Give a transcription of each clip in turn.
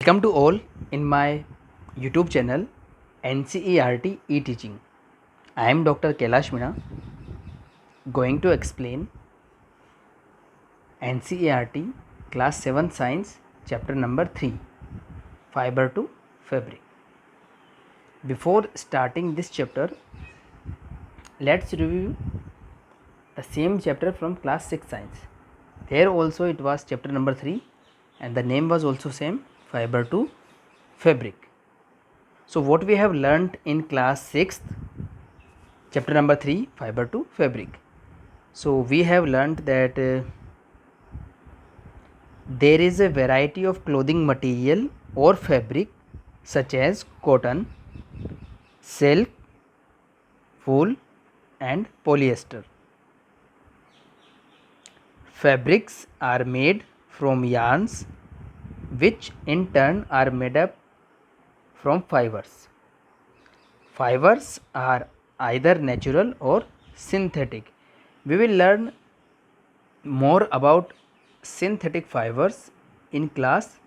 Welcome to all in my YouTube channel NCERT e-teaching. I am Dr. Kailash Meena going to explain NCERT class 7 science chapter number 3 fiber to fabric. Before starting this chapter, let's review the same chapter from class 6 science. There also it was chapter number 3 and the name was also same, fiber to fabric. So what we have learnt in class 6th, chapter number 3, fiber to fabric. So we have learnt that there is a variety of clothing material or fabric such as cotton, silk, wool and polyester. Fabrics are made from yarns which in turn are made up from fibers. Fibers are either natural or synthetic. We will learn more about synthetic fibers in class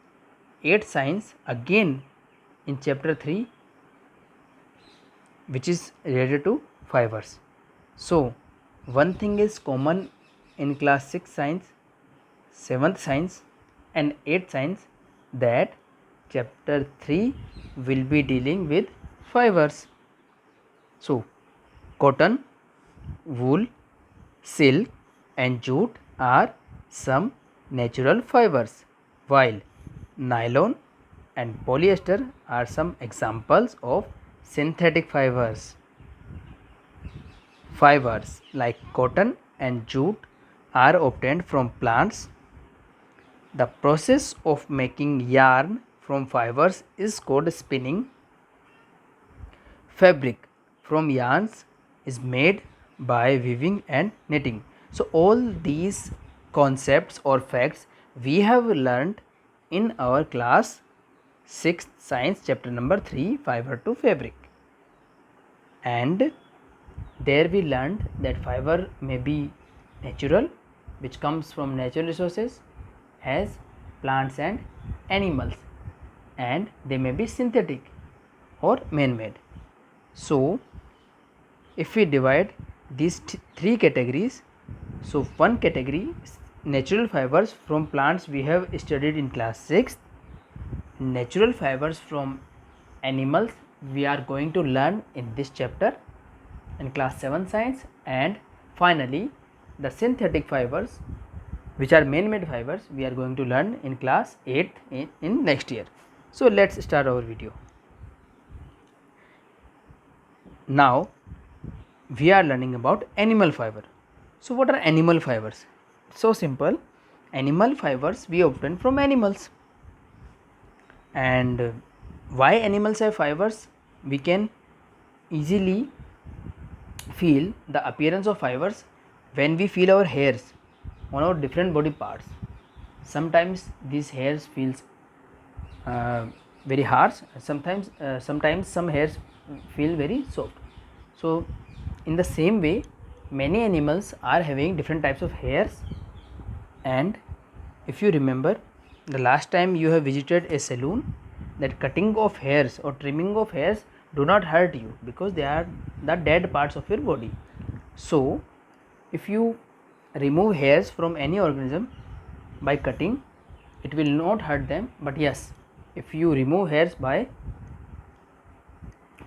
8 science again in chapter 3, which is related to fibers. So one thing is common in class 6 science, 7th science and 8th science, that chapter 3 will be dealing with fibers. So cotton, wool, silk and jute are some natural fibers, while nylon and polyester are some examples of synthetic fibers. Fibers like cotton and jute are obtained from plants. The process of making yarn from fibers is called spinning. Fabric from yarns is made by weaving and knitting. So all these concepts or facts we have learnt in our class 6th science chapter number 3, fiber to fabric. And there we learned that fiber may be natural, which comes from natural resources as plants and animals, and they may be synthetic or man-made. So if we divide these three categories, so one category natural fibers from plants we have studied in class 6, natural fibers from animals we are going to learn in this chapter in class 7 science, and finally the synthetic fibers which are man-made fibers we are going to learn in class 8 in next year. So let's start our video. Now we are learning about animal fiber. So what are animal fibers? So simple. Animal fibers we obtain from animals. And why animals have fibers? We can easily feel the appearance of fibers when we feel our hairs on our different body parts. Sometimes these hairs feels very harsh, sometimes some hairs feel very soft. So in the same way many animals are having different types of hairs. And if you remember the last time you have visited a salon, that cutting of hairs or trimming of hairs do not hurt you because they are the dead parts of your body. So if you remove hairs from any organism by cutting, it will not hurt them. But yes, if you remove hairs by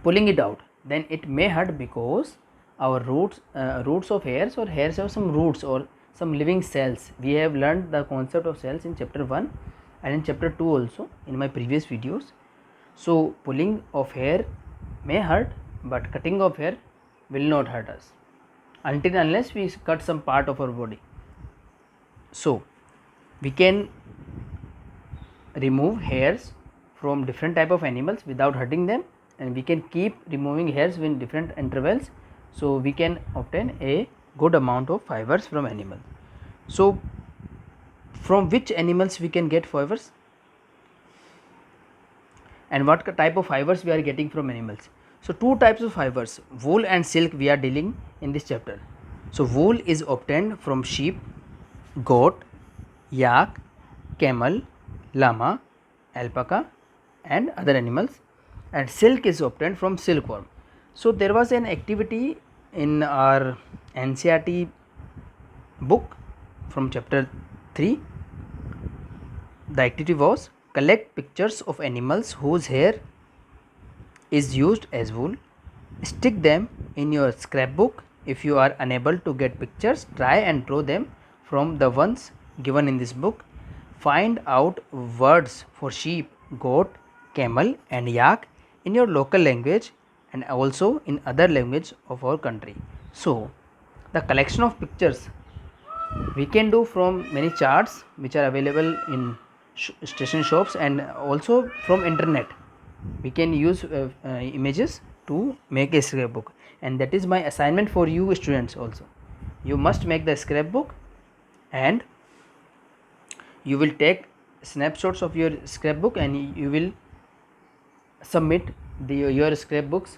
pulling it out, then it may hurt because our roots of hairs, or hairs have some roots or some living cells. We have learned the concept of cells in chapter 1 and in chapter 2 also in my previous videos. So pulling of hair may hurt, but cutting of hair will not hurt us until unless we cut some part of our body. So we can remove hairs from different type of animals without hurting them, and we can keep removing hairs in different intervals, so we can obtain a good amount of fibers from animals. So from which animals we can get fibers, and what type of fibers we are getting from animals? So two types of fibers, wool and silk, we are dealing in this chapter. So wool is obtained from sheep, goat, yak, camel, llama, alpaca and other animals, and silk is obtained from silkworm. So there was an activity in our NCERT book from chapter 3. The activity was collect pictures of animals whose hair is used as wool. Stick them in your scrapbook. If you are unable to get pictures, try and draw them from the ones given in this book. Find out words for sheep, goat, camel and yak in your local language and also in other language of our country. So the collection of pictures we can do from many charts which are available in station shops, and also from internet we can use images to make a scrapbook. And that is my assignment for you students also. You must make the scrapbook and you will take snapshots of your scrapbook and you will submit your scrapbooks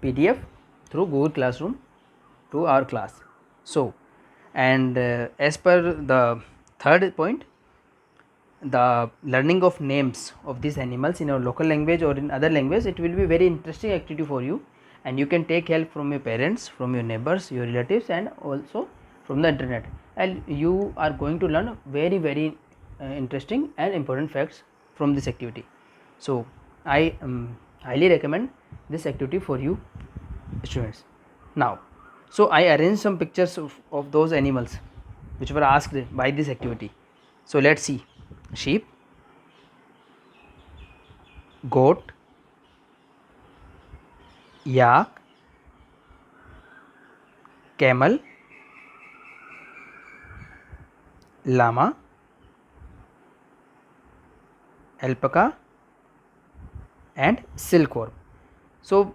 PDF through Google Classroom to our class. So and as per the third point, the learning of names of these animals in our local language or in other language, it will be very interesting activity for you, and you can take help from your parents, from your neighbors, your relatives and also from the internet, and you are going to learn very interesting and important facts from this activity. So I highly recommend this activity for you students. Now so I arranged some pictures of those animals which were asked by this activity. So let's see: sheep, goat, yak, camel, llama, alpaca and silkworm. So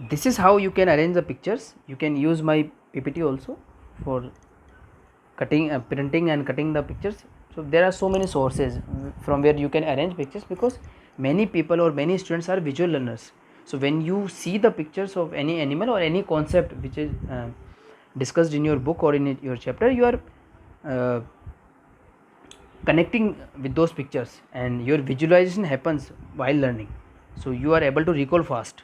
this is how you can arrange the pictures. You can use my PPT also for cutting, printing and cutting the pictures. So there are so many sources from where you can arrange pictures, because many people or many students are visual learners. So when you see the pictures of any animal or any concept which is discussed in your book or in your chapter, you are connecting with those pictures and your visualization happens while learning. So you are able to recall fast.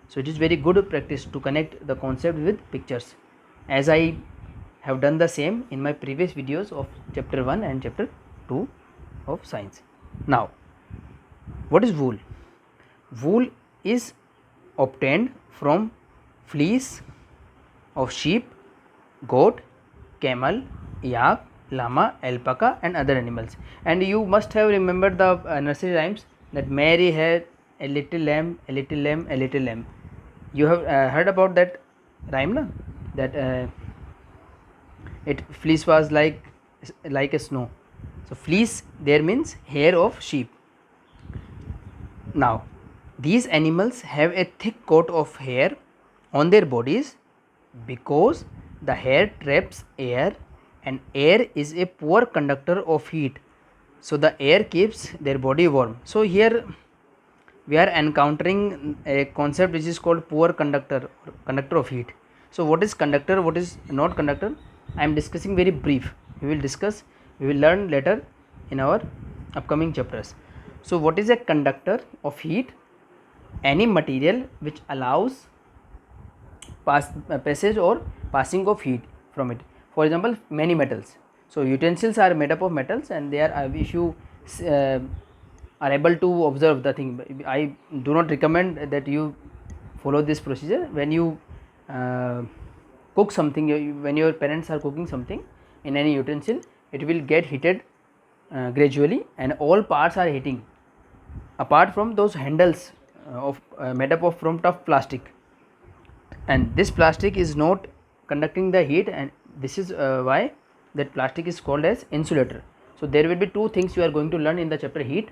So it is very good practice to connect the concept with pictures, as I have done the same in my previous videos of chapter 1 and chapter 2 of science. Now what is wool? Wool is obtained from fleece of sheep, goat, camel, yak, llama, alpaca and other animals. And you must have remembered the nursery rhymes that Mary had a little lamb, a little lamb, a little lamb. You have heard about that rhyme, na? That it fleece was like a snow. So fleece there means hair of sheep. Now these animals have a thick coat of hair on their bodies because the hair traps air, and air is a poor conductor of heat. So the air keeps their body warm. So here we are encountering a concept which is called poor conductor of heat. So what is conductor, what is not conductor, I am discussing very brief. We will learn later in our upcoming chapters. So what is a conductor of heat? Any material which allows passage or passing of heat from it. For example, many metals. So utensils are made up of metals, and they are if you are able to observe the thing, I do not recommend that you follow this procedure. When you cook something, when your parents are cooking something in any utensil, it will get heated gradually, and all parts are heating apart from those handles of made up of from tough plastic, and this plastic is not conducting the heat, and this is why that plastic is called as insulator. So there will be two things you are going to learn in the chapter heat: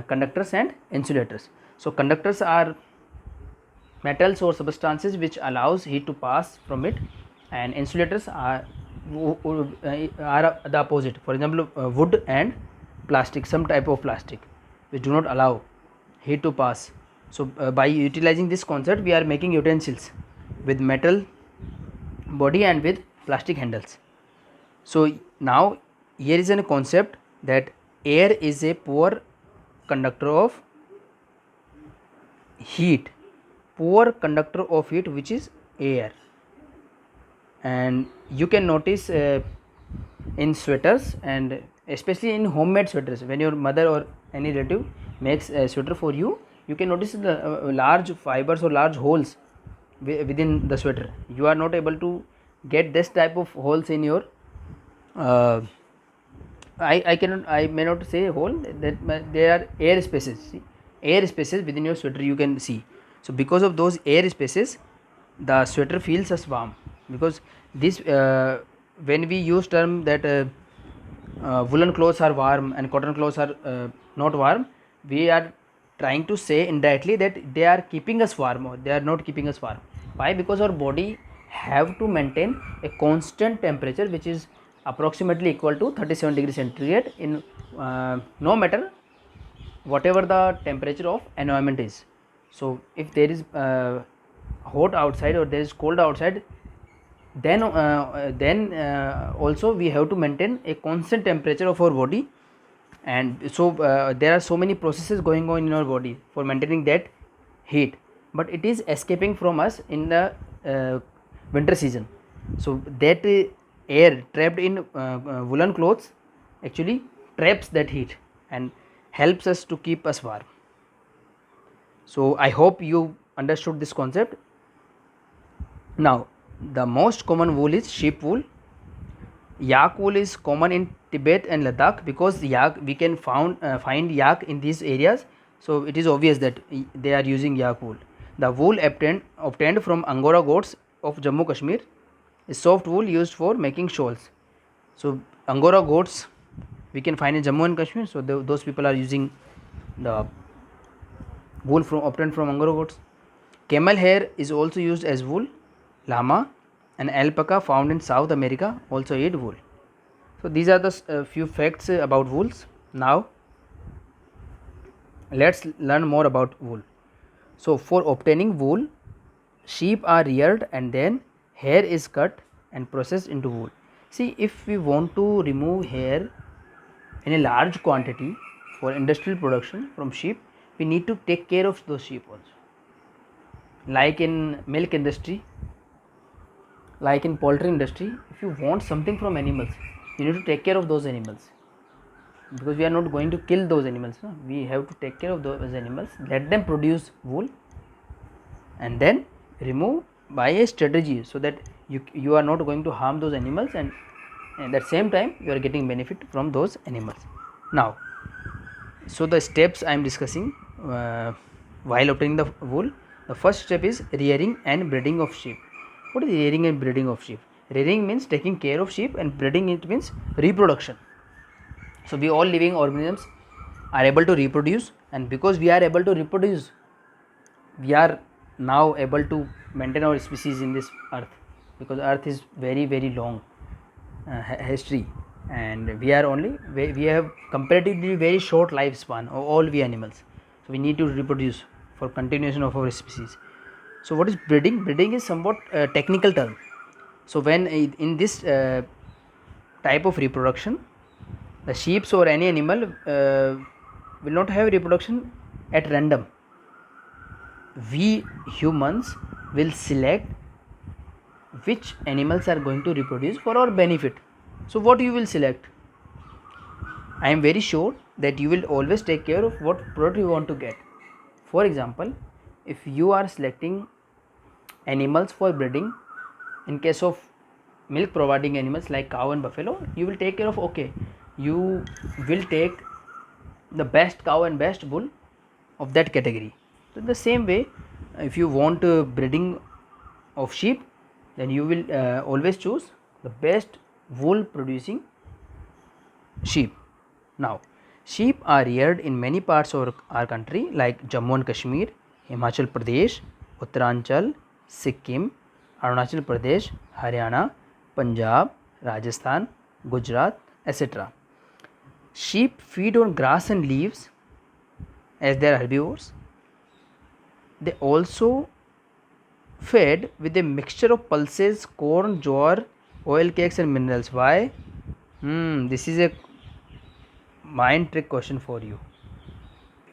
conductors and insulators. So conductors are metals or substances which allows heat to pass from it, and insulators are the opposite. For example, wood and plastic, some type of plastic which do not allow heat to pass. So by utilizing this concept, we are making utensils with metal body and with plastic handles. So now here is a concept that air is a poor conductor of heat, poor conductor of heat, which is air. And you can notice in sweaters, and especially in homemade sweaters, when your mother or any relative makes a sweater for you, you can notice the large fibers or large holes within the sweater. You are not able to get this type of holes in your uh, I may not say hole, that there are air spaces. See, air spaces within your sweater you can see. So because of those air spaces, the sweater feels as warm. Because this when we use term that woolen clothes are warm and cotton clothes are not warm, we are trying to say indirectly that they are keeping us warm or they are not keeping us warm. Why? Because our body have to maintain a constant temperature which is approximately equal to 37 degrees centigrade in no matter whatever the temperature of environment is. So if there is hot outside or there is cold outside, then also we have to maintain a constant temperature of our body. And so there are so many processes going on in our body for maintaining that heat, but it is escaping from us in the winter season. So that air trapped in woolen clothes actually traps that heat and helps us to keep us warm. So I hope you understood this concept. Now the most common wool is sheep wool. Yak wool is common in Tibet and Ladakh, because yak we can find yak in these areas. So it is obvious that they are using yak wool. The wool obtained from Angora goats of Jammu Kashmir is soft wool used for making shawls. So Angora goats we can find in Jammu and Kashmir. So those people are using the wool obtained from Angora goats. Camel hair is also used as wool. Llama and alpaca found in South America also eat wool. So these are the few facts about wools. Now let's learn more about wool. So for obtaining wool, sheep are reared and then hair is cut and processed into wool. See, if we want to remove hair in a large quantity for industrial production from sheep, we need to take care of those sheep also. Like in milk industry, like in poultry industry, if you want something from animals, you need to take care of those animals, because we are not going to kill those animals, no? We have to take care of those animals, let them produce wool, and then remove by a strategy, so that you are not going to harm those animals, and at the same time you are getting benefit from those animals. Now, so the steps I am discussing while obtaining the wool. The first step is rearing and breeding of sheep. What is rearing and breeding of sheep? Rearing means taking care of sheep, and breeding it means reproduction. So we all living organisms are able to reproduce, and because we are able to reproduce, we are now able to maintain our species in this earth, because earth is very very long history, and we have comparatively very short lifespan of all we animals. So we need to reproduce for continuation of our species. So what is breeding? Breeding is somewhat technical term. So when in this type of reproduction, the sheep or any animal will not have reproduction at random. We humans will select which animals are going to reproduce for our benefit. So what you will select? I am very sure that you will always take care of what product you want to get. For example, if you are selecting animals for breeding, in case of milk providing animals like cow and buffalo, you will take care of, okay, you will take the best cow and best bull of that category. So in the same way, if you want breeding of sheep, then you will always choose the best wool producing sheep. Now, sheep are reared in many parts of our country like Jammu and Kashmir, Himachal Pradesh, Uttaranchal, Sikkim, Arunachal Pradesh, Haryana, Punjab, Rajasthan, Gujarat, etc. Sheep feed on grass and leaves as they are herbivores. They also fed with a mixture of pulses, corn, jowar, oil cakes and minerals. Why? This is a mind trick question for you.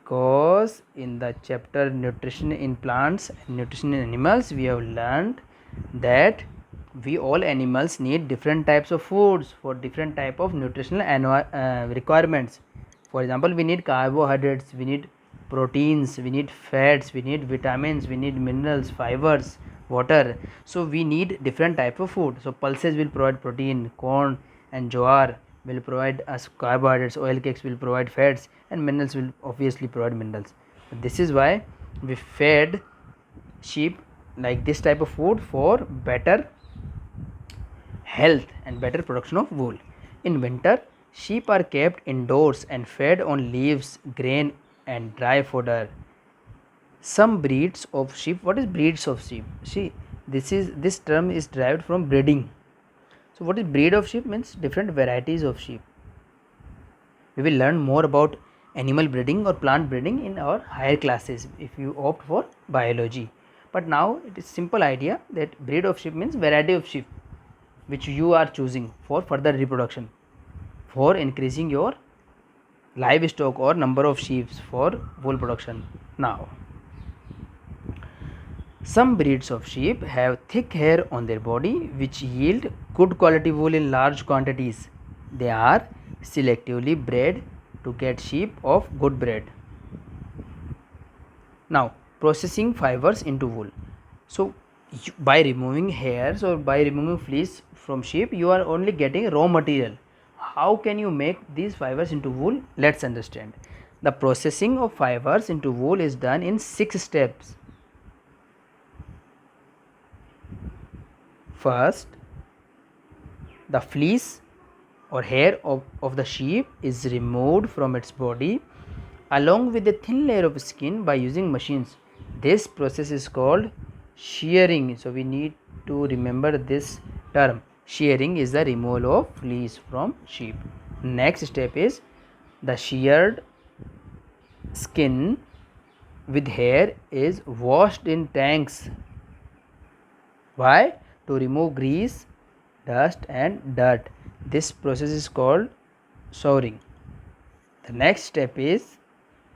Because in the chapter nutrition in plants and nutrition in animals, we have learned that we all animals need different types of foods for different type of nutritional requirements. For example, we need carbohydrates, we need proteins, we need fats, we need vitamins, we need minerals, fibers, water. So we need different type of food. So pulses will provide protein, corn and jowar will provide us carbohydrates, oil cakes will provide fats, and minerals will obviously provide minerals. This is why we fed sheep like this type of food for better health and better production of wool. In winter, sheep are kept indoors and fed on leaves, grain and dry fodder. Some breeds of sheep, what is breeds of sheep? See, this term is derived from breeding. So what is breed of sheep means different varieties of sheep. We will learn more about animal breeding or plant breeding in our higher classes if you opt for biology. But now it is simple idea that breed of sheep means variety of sheep which you are choosing for further reproduction, for increasing your livestock or number of sheep for wool production. Now, some breeds of sheep have thick hair on their body which yield good quality wool in large quantities. They are selectively bred to get sheep of good breed. Now, processing fibers into wool. So, by removing hairs or by removing fleece from sheep, you are only getting raw material. How can you make these fibers into wool? Let's understand. The processing of fibers into wool is done in 6 steps. First, the fleece or hair of the sheep is removed from its body along with a thin layer of skin by using machines. This process is called shearing. So we need to remember this term. Shearing is the removal of fleece from sheep. Next step is the sheared skin with hair is washed in tanks. Why? To remove grease, dust and dirt. This process is called souring. The next step is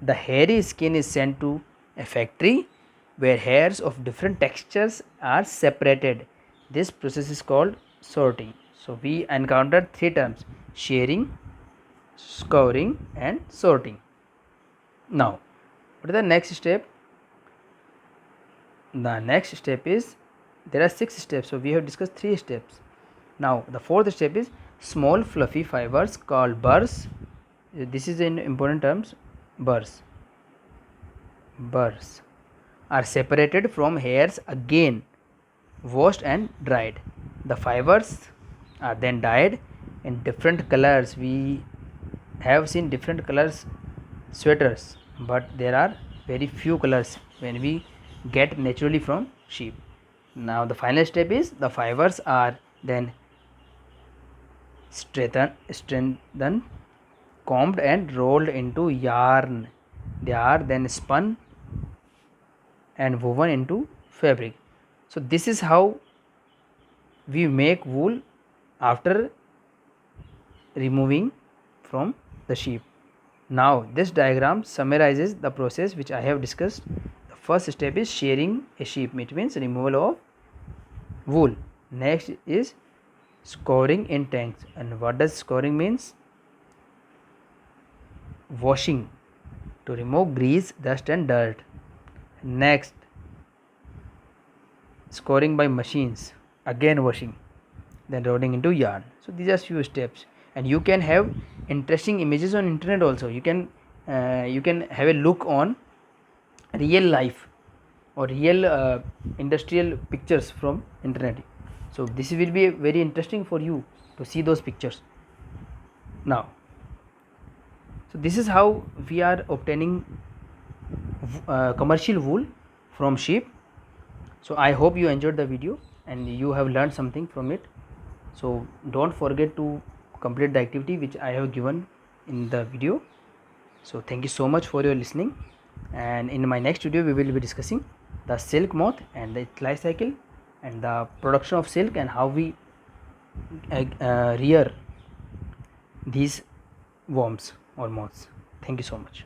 the hairy skin is sent to a factory where hairs of different textures are separated. This process is called sorting. So we encountered 3 terms: shearing, scouring and sorting. Now, what is the next step? The next step is, there are 6 steps, so we have discussed 3 steps. Now the 4th step is small fluffy fibers called burrs. This is in important terms. Burrs are separated from hairs, again washed and dried. The fibers are then dyed in different colors. We have seen different colors sweaters, but there are very few colors when we get naturally from sheep. Now the final step is the fibers are then strengthened, combed and rolled into yarn. They are then spun and woven into fabric. So this is how we make wool after removing from the sheep. Now this diagram summarizes the process which I have discussed. The first step is shearing a sheep, which means removal of wool. Next is scouring in tanks. And what does scouring means? Washing to remove grease, dust and dirt. Next, scouring by machines, again washing, then rolling into yarn. So these are few steps, and you can have interesting images on internet also. You can have a look on real life or real industrial pictures from internet. So this will be very interesting for you to see those pictures. Now, so this is how we are obtaining commercial wool from sheep. So I hope you enjoyed the video and you have learned something from it. So don't forget to complete the activity which I have given in the video. So thank you so much for your listening, and in my next video we will be discussing the silk moth and its life cycle and the production of silk and how we rear these worms or moths. Thank you so much.